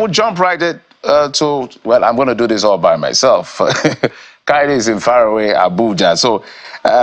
we'll jump right to, well, I'm going to do this all by myself. Kaide is in faraway Abuja. So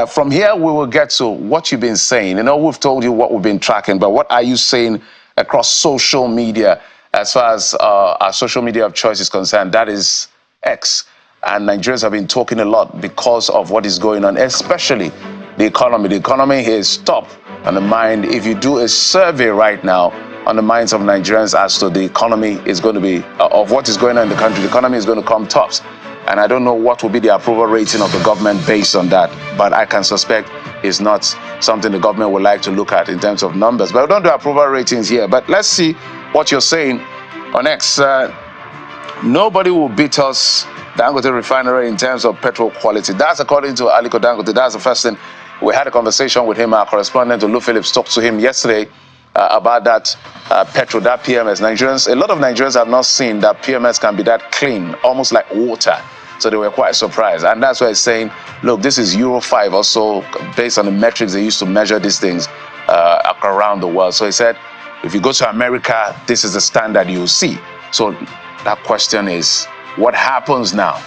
from here, we will get to what you've been saying. You know, we've told you what we've been tracking, but what are you saying across social media as far as our social media of choice is concerned? That is X. And Nigerians have been talking a lot because of what is going on, especially the economy. The economy is top on the mind. If you do a survey right now on the minds of Nigerians as to the economy is going to be, of what is going on in the country, the economy is going to come tops. And I don't know what will be the approval rating of the government based on that, but I can suspect it's not something the government would like to look at in terms of numbers. But we don't do approval ratings here. But let's see what you're saying on X. Nobody will beat us, Dangote Refinery, in terms of petrol quality. That's according to Aliko Dangote. That's the first thing. We had a conversation with him. Our correspondent, Olu Phillips, talked to him yesterday about that petrol, that PMS. Nigerians, a lot of Nigerians have not seen that PMS can be that clean, almost like water. So they were quite surprised. And that's why he's saying, look, this is Euro 5 also, based on the metrics they used to measure these things around the world. So he said, if you go to America, this is the standard you'll see. So that question is, what happens now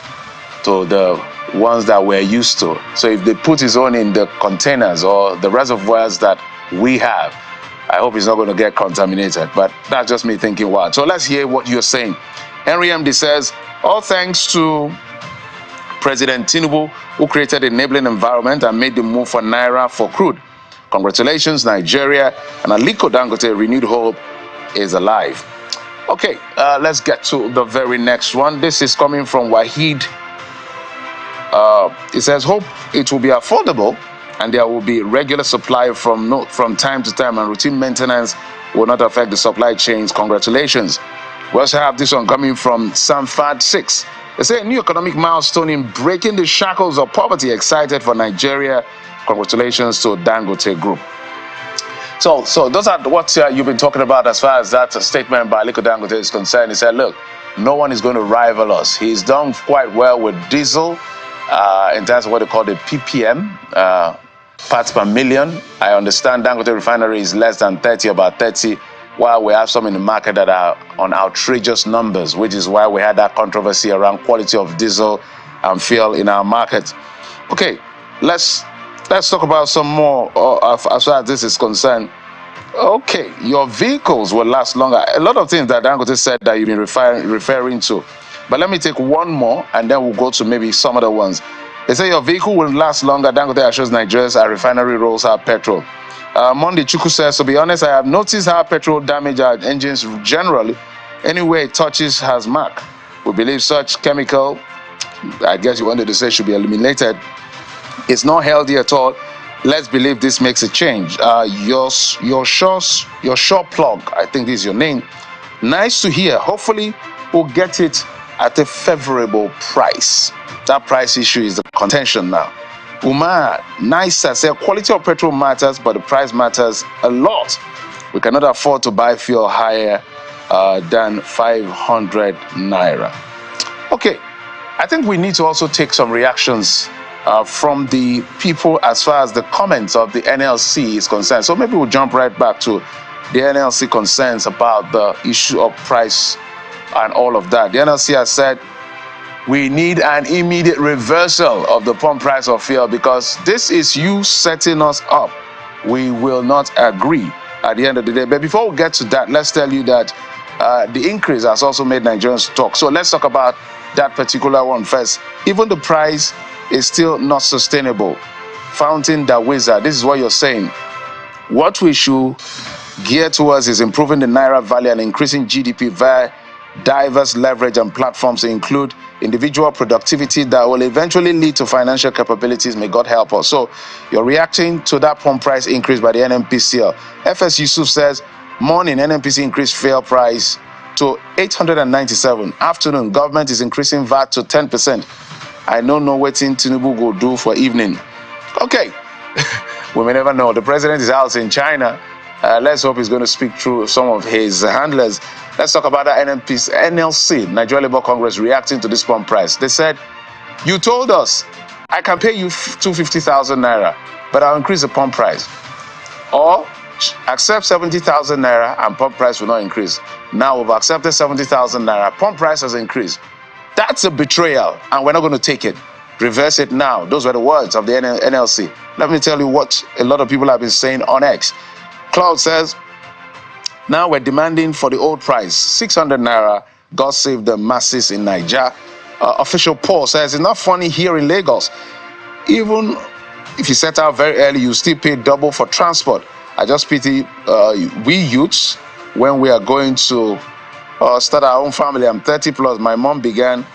to the ones that we're used to? So if they put his own in the containers or the reservoirs that we have, I hope he's not going to get contaminated. But that's just me thinking, wow. So let's hear what you're saying. Henry MD says, all thanks to President Tinubu, who created an enabling environment and made the move for Naira for crude. Congratulations, Nigeria. And Aliko Dangote, renewed hope is alive. Okay, let's get to the very next one. This is coming from Wahid. It says, hope it will be affordable and there will be regular supply from time to time, and routine maintenance will not affect the supply chains. Congratulations. We also have this one coming from Samfad 6. They say a new economic milestone in breaking the shackles of poverty. Excited for Nigeria. Congratulations to Dangote Group. So those are what you've been talking about as far as that statement by Aliko Dangote is concerned. He said, look, no one is going to rival us. He's done quite well with diesel in terms of what they call the PPM, parts per million. I understand Dangote Refinery is less than 30, about 30, while we have some in the market that are on outrageous numbers, which is why we had that controversy around quality of diesel and fuel in our market. Okay, let's talk about some more as far as this is concerned. Okay, your vehicles will last longer. A lot of things that Dangote said that you've been referring to. But let me take one more and then we'll go to maybe some other ones. They say your vehicle will last longer. Dangote assures Nigerians our refinery rolls our petrol. Monday Chuku says, to be honest, I have noticed how petrol damage our engines generally. Anywhere it touches has mark. We believe such chemical, I guess you wanted to say, should be eliminated. It's not healthy at all. Let's believe this makes a change. Your short plug, I think this is your name. Nice to hear. Hopefully we'll get it at a favorable price. That price issue is the contention now. Umar, nice. I say quality of petrol matters, but the price matters a lot. We cannot afford to buy fuel higher than 500 naira. Okay, I think we need to also take some reactions from the people as far as the comments of the NLC is concerned. So maybe we'll jump right back to the NLC concerns about the issue of price and all of that. The NLC has said we need an immediate reversal of the pump price of fuel because this is you setting us up. We will not agree at the end of the day. But before we get to that, let's tell you that the increase has also made Nigerians talk. So let's talk about that particular one first. Even the price is still not sustainable. Fountain the Wizard, this is what you're saying. What we should gear towards is improving the Naira value and increasing GDP via diverse leverage and platforms to include individual productivity that will eventually lead to financial capabilities. May God help us. So you're reacting to that pump price increase by the NNPCL. FS Yusuf says, morning, NNPC increased fuel price to 897. Afternoon, government is increasing VAT to 10%. I don't know what Tinubu will do for evening. Okay, we may never know. The president is out in China. Let's hope he's going to speak through some of his handlers. Let's talk about the NLC, Nigeria Labour Congress, reacting to this pump price. They said, you told us I can pay you 250,000 naira, but I'll increase the pump price. Or accept 70,000 naira and pump price will not increase. Now we've accepted 70,000 naira, pump price has increased. That's a betrayal, and we're not going to take it. Reverse it now. Those were the words of the NLC. Let me tell you what a lot of people have been saying on X. Cloud says, now we're demanding for the old price, 600 naira. God save the masses in Niger. Official Paul says, it's not funny here in Lagos. Even if you set out very early, you still pay double for transport. I just pity we youths when we are going to start our own family. I'm 30 plus. My mom begat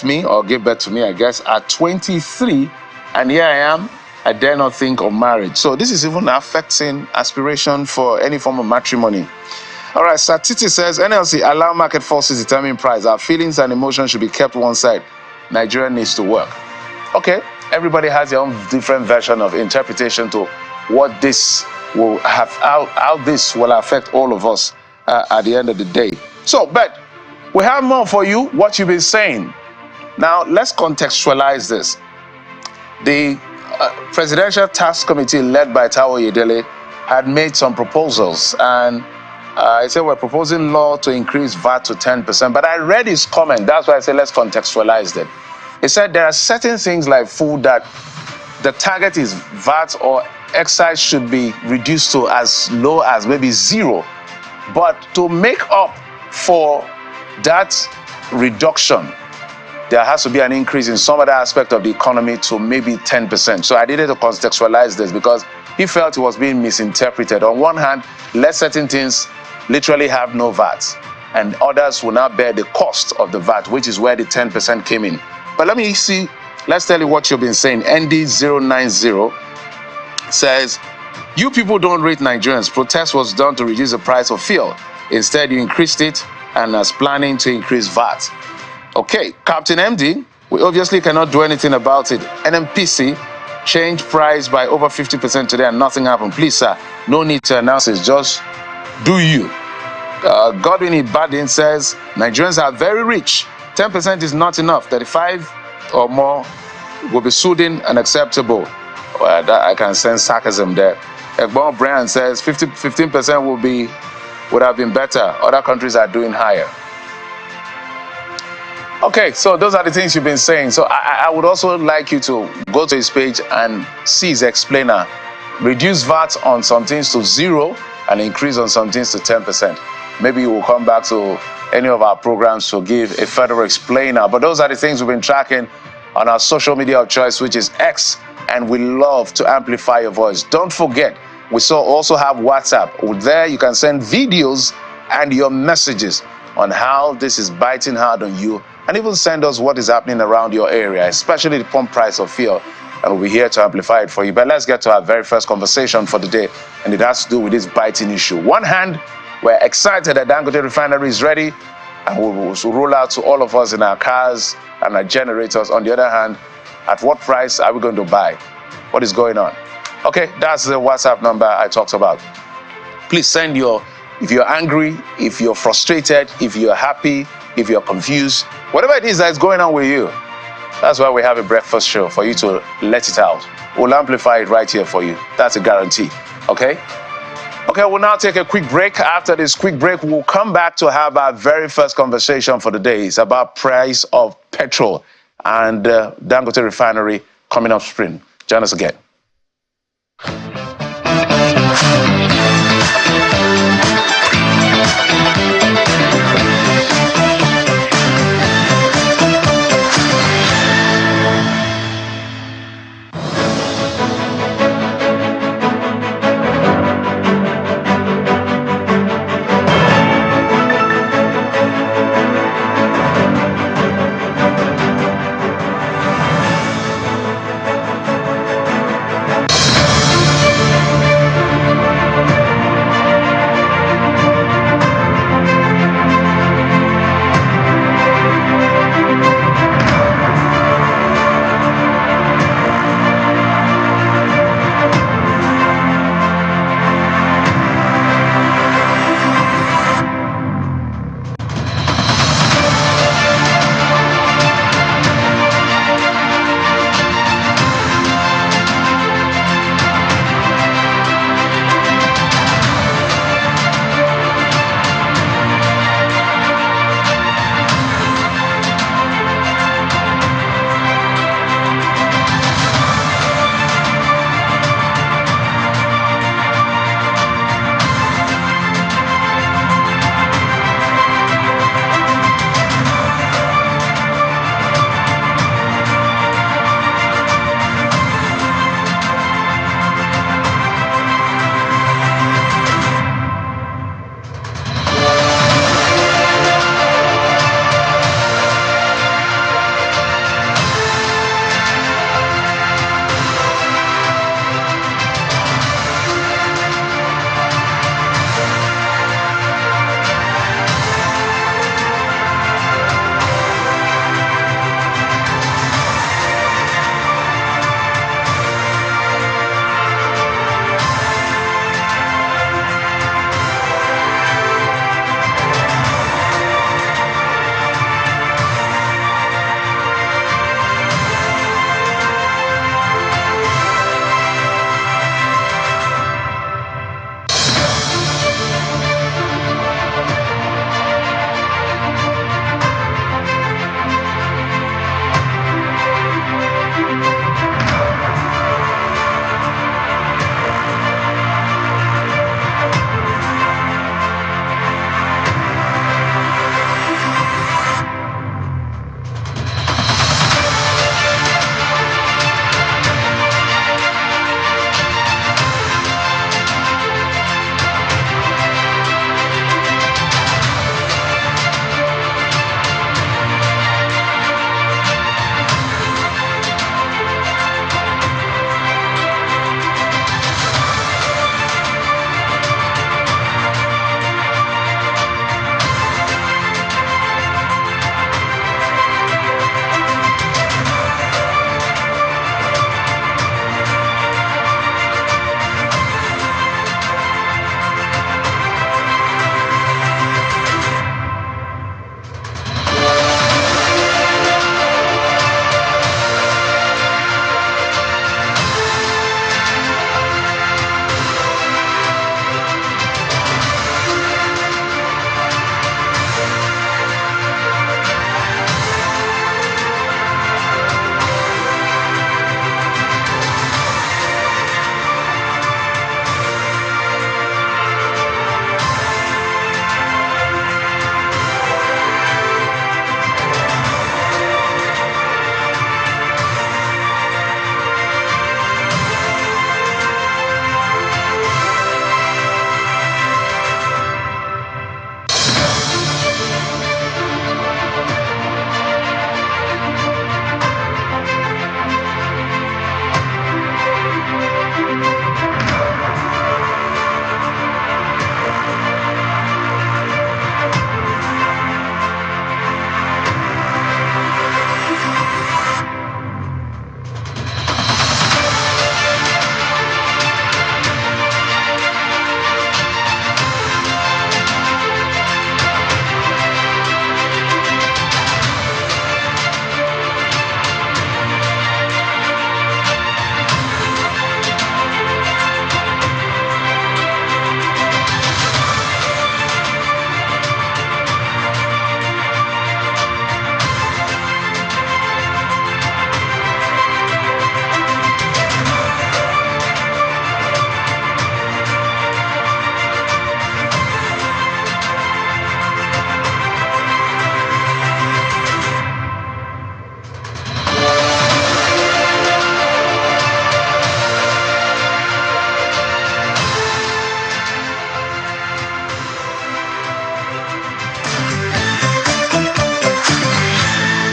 me or gave birth to me, I guess, at 23. And here I am. I dare not think of marriage. So this is even affecting aspiration for any form of matrimony. All right, Satiti says, NLC, allow market forces determine price. Our feelings and emotions should be kept one side. Nigeria needs to work. Okay, everybody has their own different version of interpretation to what this will have, how this will affect all of us at the end of the day. So, but we have more for you, what you've been saying. Now, let's contextualize this. The Presidential Task Committee led by Tawo Yedele had made some proposals, and I said we're proposing law to increase VAT to 10%, but I read his comment. That's why I said let's contextualize it. He said there are certain things like food that the target is VAT or excise should be reduced to as low as maybe zero. But to make up for that reduction, there has to be an increase in some other aspect of the economy to maybe 10%. So I needed to contextualize this because he felt it was being misinterpreted. On one hand, let certain things literally have no VAT, and others will not bear the cost of the VAT, which is where the 10% came in. But let's tell you what you've been saying. ND090 says, you people don't rate Nigerians. Protest was done to reduce the price of fuel. Instead, you increased it and is planning to increase VAT. Okay, Captain MD, we obviously cannot do anything about it. NMPC changed price by over 50% today and nothing happened. Please, sir, no need to announce it. Just do you. Godwin Ibadan says, Nigerians are very rich. 10% is not enough. 35 or more will be soothing and acceptable. Well, I can sense sarcasm there. Egbon Brian says 15% would have been better. Other countries are doing higher. Okay, so those are the things you've been saying. So I would also like you to go to his page and see his explainer. Reduce VAT on some things to 0 and increase on some things to 10%. Maybe you will come back to any of our programs to give a further explainer. But those are the things we've been tracking on our social media of choice, which is X, and we love to amplify your voice. Don't forget, we also have WhatsApp. There you can send videos and your messages on how this is biting hard on you, and even send us what is happening around your area, especially the pump price of fuel, and we'll be here to amplify it for you. But let's get to our very first conversation for the day, and it has to do with this biting issue. One hand, we're excited that Dangote Refinery is ready, and we'll roll out to all of us in our cars and our generators. On the other hand, at what price are we going to buy? What is going on? Okay, that's the WhatsApp number I talked about. Please send if you're angry, if you're frustrated, if you're happy, if you're confused, whatever it is that's going on with you. That's why we have a breakfast show, for you to let it out. We'll amplify it right here for you. That's a guarantee, okay? Okay, we'll now take a quick break. After this quick break, we'll come back to have our very first conversation for the day. It's about price of petrol and Dangote Refinery coming up spring. Join us again.